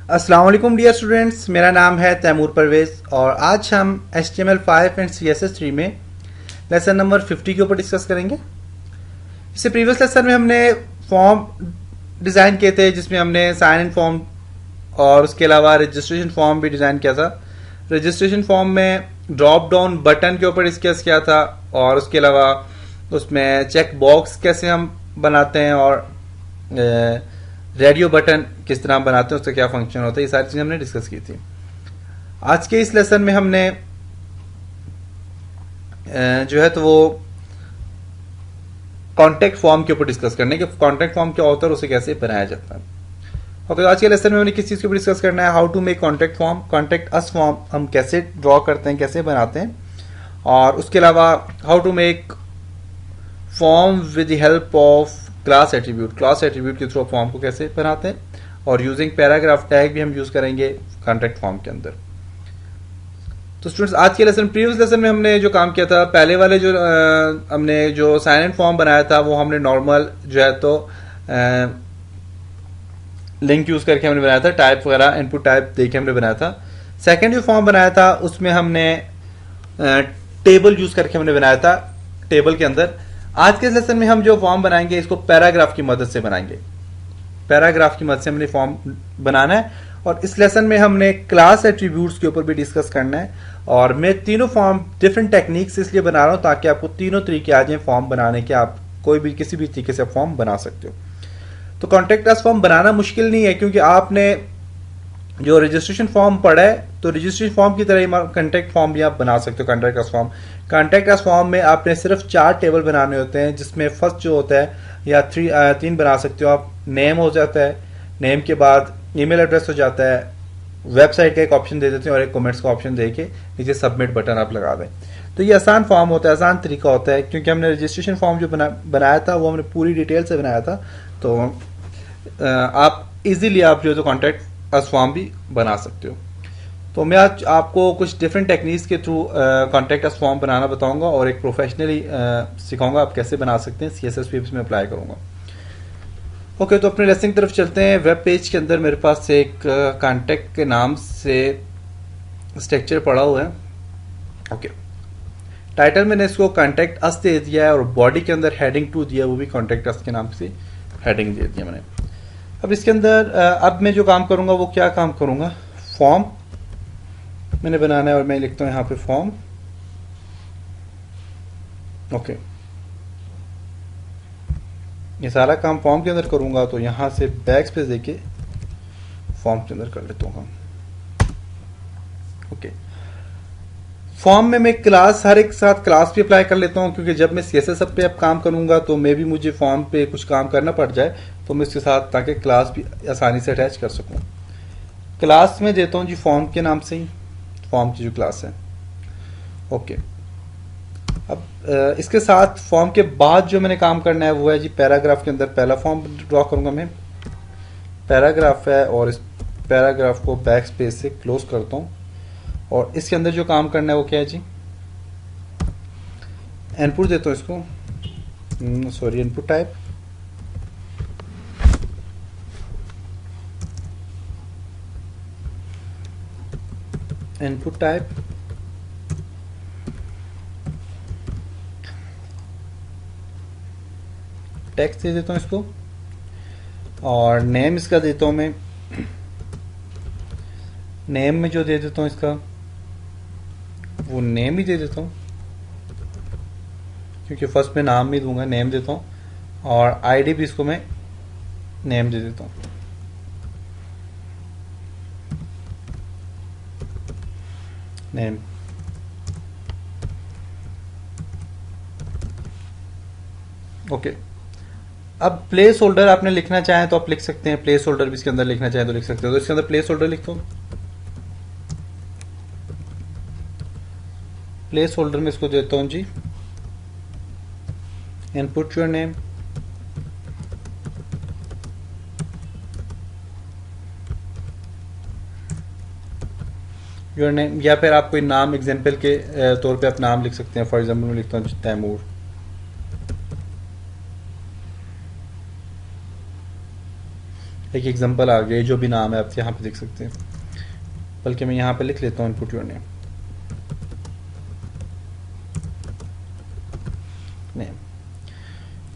अस्सलाम वालेकुम dear students, मेरा नाम है तैमूर परवेज़ और आज हम HTML5 एंड CSS3 में लेसन नंबर 50 के ऊपर डिस्कस करेंगे। इससे प्रीवियस लेसन में हमने फॉर्म डिज़ाइन किए थे जिसमें हमने साइन इन फॉर्म और उसके अलावा रजिस्ट्रेशन फॉर्म भी डिज़ाइन किया था। रजिस्ट्रेशन फॉर्म में ड्रॉप डाउन बटन के ऊपर डिस्कस किया था और उसके अलावा उसमें चेक बॉक्स कैसे हम बनाते हैं और रेडियो बटन किस तरह बनाते हैं, उसका क्या फंक्शन होता है, ये सारी चीजें हमने डिस्कस की थी। आज के इस लेसन में हमने जो है तो वो कॉन्टेक्ट फॉर्म के ऊपर डिस्कस करने कि कॉन्टेक्ट फॉर्म क्या होता है और उसे कैसे बनाया जाता है। ओके, तो आज के लेसन में हमने किस चीज के ऊपर डिस्कस करना है, how to make contact form, contact us form हम कैसे ड्रॉ करते हैं, कैसे बनाते हैं, और उसके अलावा how to make form with the help of class attribute के थ्रू फॉर्म को कैसे बनाते हैं, और यूजिंग पैराग्राफ टैग भी हम यूज करेंगे कॉन्टेक्ट फॉर्म के अंदर। तो स्टूडेंट्स, आज के लेसन प्रीवियस लेसन में हमने जो काम किया था, पहले वाले जो हमने जो साइन इन फॉर्म बनाया था वो हमने नॉर्मल जो है तो लिंक यूज करके हमने बनाया था, टाइप वगैरह इनपुट टाइप देके हमने बनाया था। सेकेंड जो फॉर्म बनाया था उसमें हमने टेबल यूज करके हमने बनाया था टेबल के अंदर। आज के लेसन में हम जो फॉर्म बनाएंगे इसको पैराग्राफ की मदद से बनाएंगे। पैराग्राफ की मदद से हमने फॉर्म बनाना है और इस लेसन में हमने क्लास एट्रीब्यूट्स के ऊपर भी डिस्कस करना है। और मैं तीनों फॉर्म डिफरेंट टेक्निक्स इसलिए बना रहा हूं ताकि आपको तीनों तरीके आ जाए फॉर्म बनाने के, आप कोई भी किसी भी तरीके से फॉर्म बना सकते हो। तो कॉन्टेक्ट अस फॉर्म बनाना मुश्किल नहीं है क्योंकि आपने जो रजिस्ट्रेशन फॉर्म पढ़ा है तो रजिस्ट्रेशन फॉर्म की तरह ही कॉन्टेक्ट फॉर्म भी आप बना सकते हो। कॉन्टेक्ट अस फॉर्म में आपने सिर्फ 4 टेबल बनाने होते हैं, जिसमें फर्स्ट जो होता है या 3 बना सकते हो आप। नेम हो जाता है, नेम के बाद ईमेल एड्रेस हो जाता है, वेबसाइट का एक ऑप्शन दे देते हैं और एक कमेंट्स का ऑप्शन दे के नीचे सबमिट बटन आप लगा दें। तो ये आसान फॉर्म होता है, आसान तरीका होता है क्योंकि हमने रजिस्ट्रेशन फॉर्म जो बनाया था वो हमने पूरी डिटेल से बनाया था। तो आप इजीली आप जो है तो कॉन्टेक्ट अस फॉर्म भी बना सकते हो। तो मैं आज आपको कुछ डिफरेंट टेक्निक्स के थ्रू कॉन्टेक्ट अस फॉर्म बनाना बताऊंगा और एक प्रोफेशनली सिखाऊंगा आप कैसे बना सकते हैं, CSS भी इसमें अप्लाई करूंगा। ओके, तो अपने लेसन की तरफ चलते हैं। वेब पेज के अंदर मेरे पास एक कॉन्टेक्ट के नाम से स्ट्रक्चर पड़ा हुआ है। ओके, टाइटल मैंने इसको कॉन्टेक्ट अस दे दिया है और बॉडी के अंदर हेडिंग 2 दिया, वो भी कॉन्टेक्ट अस के नाम से हेडिंग दे दिया मैंने। अब इसके अंदर अब मैं जो काम करूंगा वो क्या काम करूंगा, फॉर्म मैंने बनाना है और मैं लिखता हूं यहां पे फॉर्म। ओके, ये सारा काम फॉर्म के अंदर करूंगा तो यहां से बैक स्पेस देके फॉर्म के अंदर कर लेता हूं। ओके, फॉर्म में मैं क्लास हर एक साथ क्लास भी अप्लाई कर लेता हूं क्योंकि जब मैं CSS पे अब काम करूंगा तो मे भी मुझे फॉर्म पे कुछ काम करना पड़ जाए तो मैं इसके साथ ताकि क्लास भी आसानी से अटैच कर सकूं। क्लास में देता हूं जी फॉर्म के नाम से ही, फॉर्म की जो क्लास है। ओके, अब इसके साथ फॉर्म के बाद जो मैंने काम करना है वो है जी पैराग्राफ के अंदर पहला फॉर्म ड्रॉ करूंगा मैं। पैराग्राफ है और इस पैराग्राफ को बैक स्पेस से क्लोज करता हूं और इसके अंदर जो काम करना है वो क्या है जी, इनपुट देता हूं इसको, sorry input type, input type text दे देता हूं इसको और नेम इसका देता हूं मैं। नेम में जो दे देता हूं इसका वो नेम ही दे देता हूं क्योंकि फर्स्ट में नाम भी दूंगा, नेम देता हूं और आईडी भी इसको मैं नेम दे देता हूं। नेम ओके, अब प्लेस होल्डर आपने लिखना चाहें तो आप लिख सकते हैं, प्लेस होल्डर भी इसके अंदर लिखना चाहें तो लिख सकते हो। तो इसके अंदर प्लेस होल्डर लिखता हूं। प्लेस होल्डर में इसको देता हूं जी input your name, your name, या फिर आप कोई नाम एग्जांपल के तौर पे आप नाम लिख सकते हैं। फॉर एग्जांपल मैं लिखता हूं तैमूर। एक एग्जांपल आ गया, जो भी नाम है आप यहाँ पे देख सकते हैं, बल्कि मैं यहाँ पे लिख लेता हूँ इनपुट योर नेम।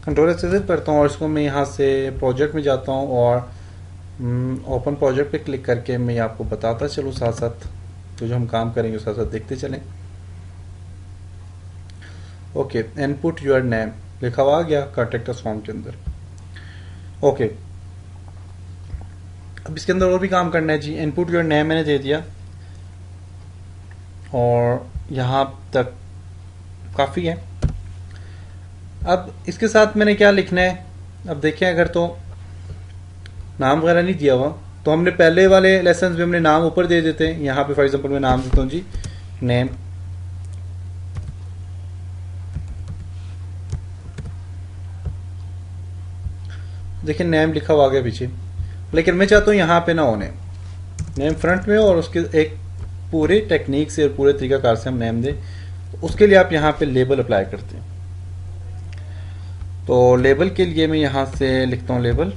कंट्रोल से करता हूँ और इसको मैं यहाँ से प्रोजेक्ट में जाता हूँ और ओपन प्रोजेक्ट पे क्लिक करके मैं आपको बताता चलूँ साथ साथ, तो जो हम काम करेंगे साथ साथ देखते चलें। ओके, इनपुट योर नेम लिखा हुआ आ गया कॉन्टैक्ट अस फॉर्म के अंदर। ओके, अब इसके अंदर और भी काम करना है जी। इनपुट योर नेम मैंने दे दिया और यहाँ तक काफ़ी है। अब इसके साथ मैंने क्या लिखना है, अब देखें, अगर तो नाम वगैरह नहीं दिया हुआ तो हमने पहले वाले लेसन में हमने नाम ऊपर दे देते हैं। यहाँ पे फॉर एग्जांपल मैं नाम देता हूँ जी नेम, देखिए नेम लिखा हुआ आगे पीछे, लेकिन मैं चाहता हूँ यहाँ पे ना होने, नेम फ्रंट में और उसके एक पूरे टेक्निक से और पूरे तरीकाकार से हम नेम दें। तो उसके लिए आप यहाँ पे लेबल अप्लाई करते हैं। तो लेबल के लिए मैं यहाँ से लिखता हूँ लेबल,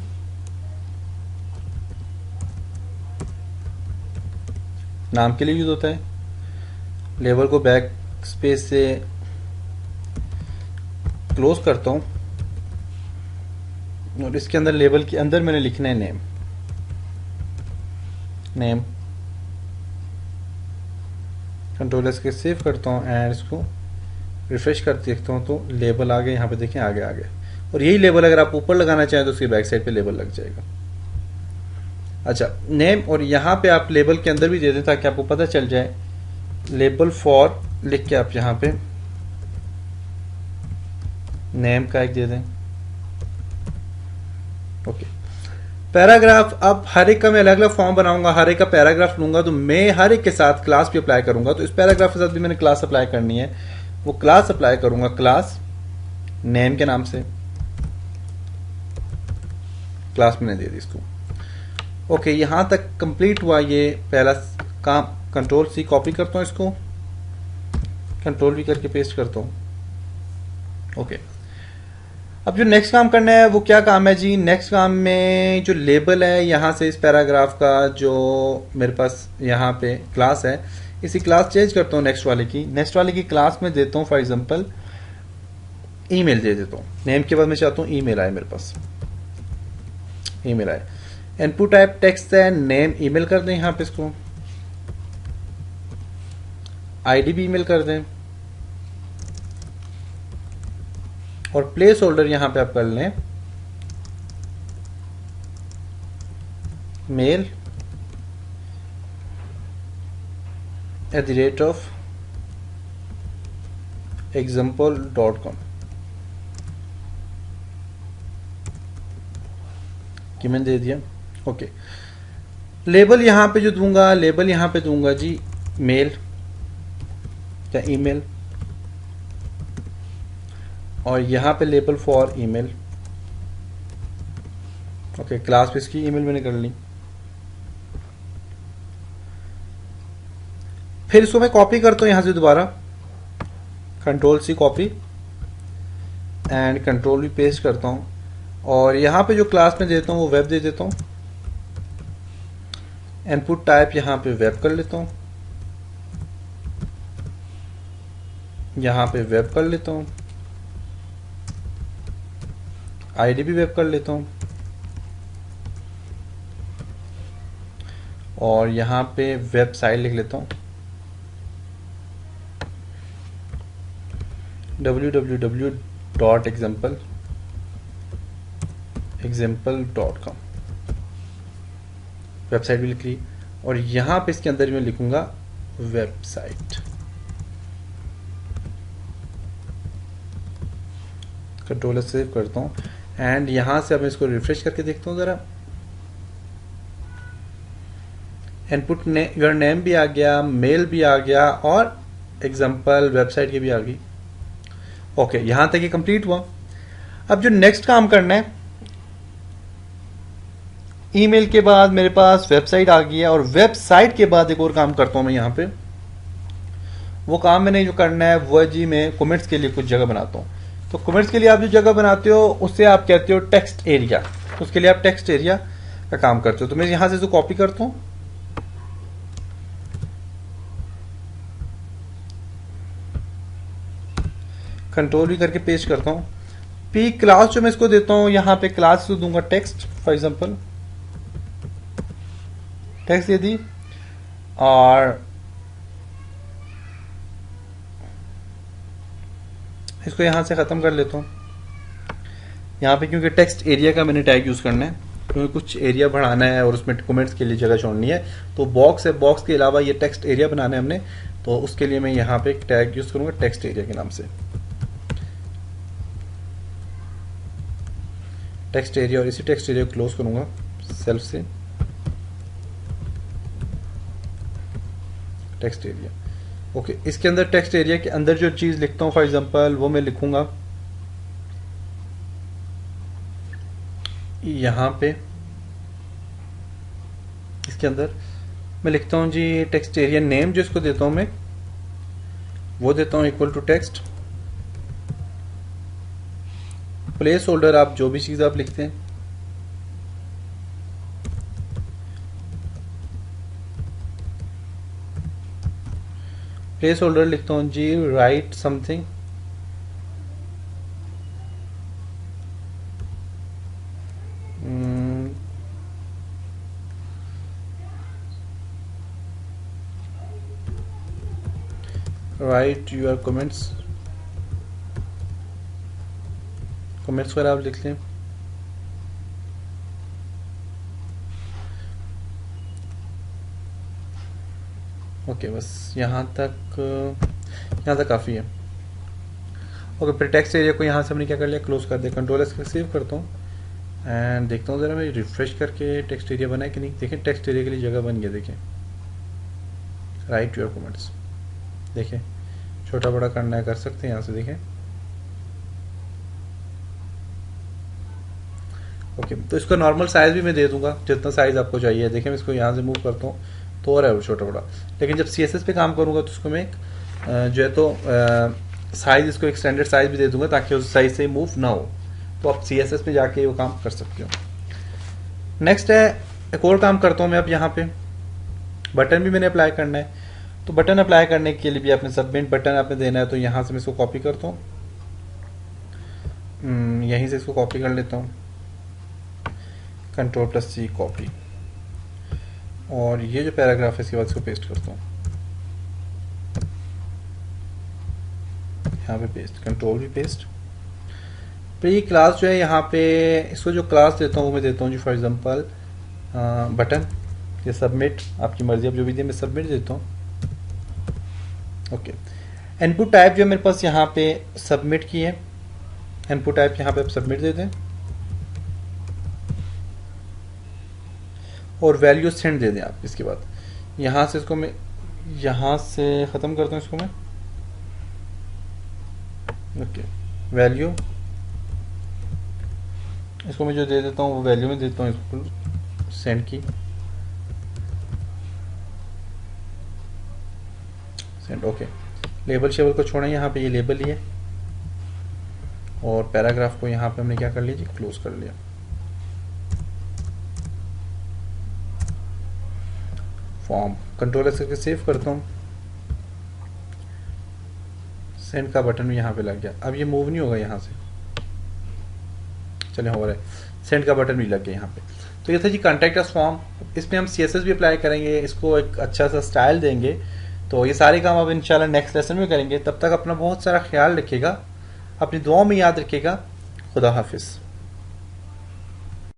नाम के लिए यूज होता है। लेबल को बैक स्पेस से क्लोज करता हूँ और इसके अंदर लेबल के अंदर मैंने लिखना है नेम। नेम कंट्रोल एस के सेव करता हूँ एंड इसको रिफ्रेश करके देखता हूँ तो लेबल आ गया। यहाँ पे देखें आगे आ गया, और यही लेबल अगर आप ऊपर लगाना चाहें तो उसकी बैक साइड पे लेबल लग जाएगा। अच्छा, नेम, और यहाँ पे आप लेबल के अंदर भी दे दें ताकि आपको पता चल जाए। लेबल फॉर लिख के आप यहाँ पे नेम का एक दे दें। ओके, पैराग्राफ, अब हर एक का मैं अलग अलग फॉर्म बनाऊंगा, हर एक का पैराग्राफ लूंगा, तो मैं हर एक के साथ क्लास भी अप्लाई करूंगा। तो इस पैराग्राफ के साथ भी मैंने क्लास अप्लाई करनी है, वो क्लास अप्लाई करूंगा, क्लास नेम के नाम से, क्लास मैंने दे दी इसको। ओके, यहां तक कंप्लीट हुआ ये पहला काम। कंट्रोल सी कॉपी करता हूं इसको, कंट्रोल भी करके पेस्ट करता हूं। ओके, अब जो नेक्स्ट काम करना है वो क्या काम है जी। नेक्स्ट काम में जो लेबल है यहाँ से इस पैराग्राफ का, जो मेरे पास यहाँ पे क्लास है, इसी क्लास चेंज करता हूँ नेक्स्ट वाले की। नेक्स्ट वाले की क्लास में देता हूँ फॉर एग्जांपल ईमेल दे देता हूँ। नेम के बाद मैं चाहता हूँ ईमेल आए, मेरे पास ईमेल आए। इनपुट टाइप टेक्स्ट है, नेम ईमेल कर दें, यहाँ पे इसको आईडी भी ईमेल कर दें, और प्लेस होल्डर यहां पे आप कर लें मेल @example.com कि मैंने दे दिया। ओके, लेबल यहां पे जो दूंगा, लेबल यहां पे दूंगा जी मेल या ईमेल, और यहां पे label for email. Okay, class पे इसकी ईमेल मैंने कर ली। फिर इसको मैं कॉपी करता हूं यहां से दोबारा, control C copy and control भी पेस्ट करता हूं, और यहां पे जो क्लास में देता हूं वो वेब दे देता हूं। इनपुट टाइप यहां पे वेब कर लेता हूं, यहां पे वेब कर लेता हूं, आईडी भी वेब कर लेता हूं, और यहां पे वेबसाइट लिख लेता हूं www.example.com, वेबसाइट भी लिख ली, और यहां पे इसके अंदर मैं लिखूंगा वेबसाइट। कंट्रोल सेव करता हूं एंड यहां से अब मैं इसको रिफ्रेश करके देखता हूं जरा। इनपुट योर नेम भी आ गया, मेल भी आ गया, और एग्जांपल वेबसाइट की भी आ गई। ओके, यहां तक ये कंप्लीट हुआ। अब जो नेक्स्ट काम करना है, ईमेल के बाद मेरे पास वेबसाइट आ गई है, और वेबसाइट के बाद एक और काम करता हूं मैं यहां पे। वो काम मैंने जो करना है वो जी, मैं कमेंट्स के लिए कुछ जगह बनाता हूं। तो कमेंट्स के लिए आप जो जगह बनाते हो उससे आप कहते हो टेक्स्ट एरिया। उसके लिए आप टेक्स्ट एरिया का काम करते हो। तो मैं यहां से इसको कॉपी करता हूं, कंट्रोल भी करके पेस्ट करता हूं। पी क्लास जो मैं इसको देता हूं, यहां पे क्लास को दूंगा टेक्स्ट, फॉर एग्जांपल टेक्स्ट दे दी, और इसको यहां से खत्म कर लेता हूं। यहाँ पे क्योंकि टेक्स्ट एरिया का मैंने टैग यूज करना है, क्योंकि कुछ एरिया बढ़ाना है और उसमें कमेंट्स के लिए जगह छोड़नी है, तो बॉक्स है, बॉक्स के अलावा ये टेक्स्ट एरिया बनाना है हमने, तो उसके लिए मैं यहाँ पे एक टैग यूज करूंगा टेक्स्ट एरिया के नाम से, टेक्स्ट एरिया, और इसी टेक्स्ट एरिया को क्लोज करूंगा सेल्फ से, टेक्स्ट एरिया। ओके, इसके अंदर टेक्स्ट एरिया के अंदर जो चीज लिखता हूँ फॉर एग्जांपल, वो मैं लिखूंगा यहाँ पे, इसके अंदर मैं लिखता हूँ जी टेक्स्ट एरिया नेम, जो इसको देता हूँ मैं, वो देता हूँ equal to text placeholder. आप जो भी चीज आप लिखते हैं, प्लेस होल्डर लिखता हूँ जी write something, write your comments, comments वगैरह आप लिख लें। ओके, बस यहाँ तक काफ़ी है। ओके, फिर टेक्स्ट एरिया को यहाँ से हमने क्या कर लिया, क्लोज कर दिया, कंट्रोल एस सेव करता हूँ एंड देखता हूँ ज़रा मैं रिफ्रेश करके टेक्स्ट एरिया बना है कि नहीं। देखें टेक्स्ट एरिया के लिए जगह बन गया, देखें राइट योर कमेंट्स, देखें छोटा बड़ा करना है कर सकते हैं यहाँ से, देखें। ओके, तो इसका नॉर्मल साइज भी मैं दे दूंगा जितना साइज आपको चाहिए। देखें मैं इसको यहाँ से मूव करता हूँ तो और है वो छोटा बड़ा, लेकिन जब CSS पे काम करूंगा तो उसको मैं जो है तो साइज, इसको एक स्टैंडर्ड साइज भी दे दूंगा ताकि उस साइज से मूव ना हो। तो आप CSS पे जाके वो काम कर सकते हो। नेक्स्ट है, एक और काम करता हूँ मैं अब यहाँ पे, बटन भी मैंने अप्लाई करना है। तो बटन अप्लाई करने के लिए भी आपने सबमिट बटन आपने देना है, तो यहाँ से मैं इसको कॉपी करता हूँ, यहीं से इसको कॉपी कर लेता हूँ, Ctrl+C कॉपी, और ये जो पैराग्राफ है इसके बाद इसको पेस्ट करता हूँ यहाँ पे पेस्ट, कंट्रोल भी पेस्ट। प्री क्लास जो है यहाँ पे, इसको जो क्लास देता हूँ वो मैं देता हूँ जी फॉर एग्जांपल बटन, ये सबमिट, आपकी मर्जी आप जो भी दे, मैं सबमिट देता हूँ। ओके, इनपुट टाइप जो मेरे पास यहाँ पे सबमिट की है, इनपुट टाइप यहाँ पे आप सबमिट दे दें और वैल्यू सेंड दे दें आप। इसके बाद यहाँ से इसको मैं यहाँ से ख़त्म करता हूँ इसको मैं। ओके, वैल्यू इसको मैं जो दे देता हूँ वो वैल्यू में देता हूँ, इसको सेंड की, सेंड। ओके, लेबल शेबल को छोड़ें, यहाँ पे ये लेबल ही है, और पैराग्राफ को यहाँ पे हमने क्या कर लिया जी, क्लोज कर लिया। फॉर्म कंट्रोल एस करके सेव करता हूँ, सेंड का बटन भी यहाँ पे लग गया। अब ये मूव नहीं होगा यहाँ से, चले हो रहा है, सेंड का बटन भी लग गया यहाँ पे। तो ये था जी कॉन्टैक्ट अस फॉर्म। इसमें हम CSS भी अप्लाई करेंगे, इसको एक अच्छा सा स्टाइल देंगे। तो ये सारे काम अब इंशाल्लाह नेक्स्ट लेसन में करेंगे। तब तक अपना बहुत सारा ख्याल रखिएगा, अपनी दुआओं में याद रखिएगा। खुदा हाफिज़।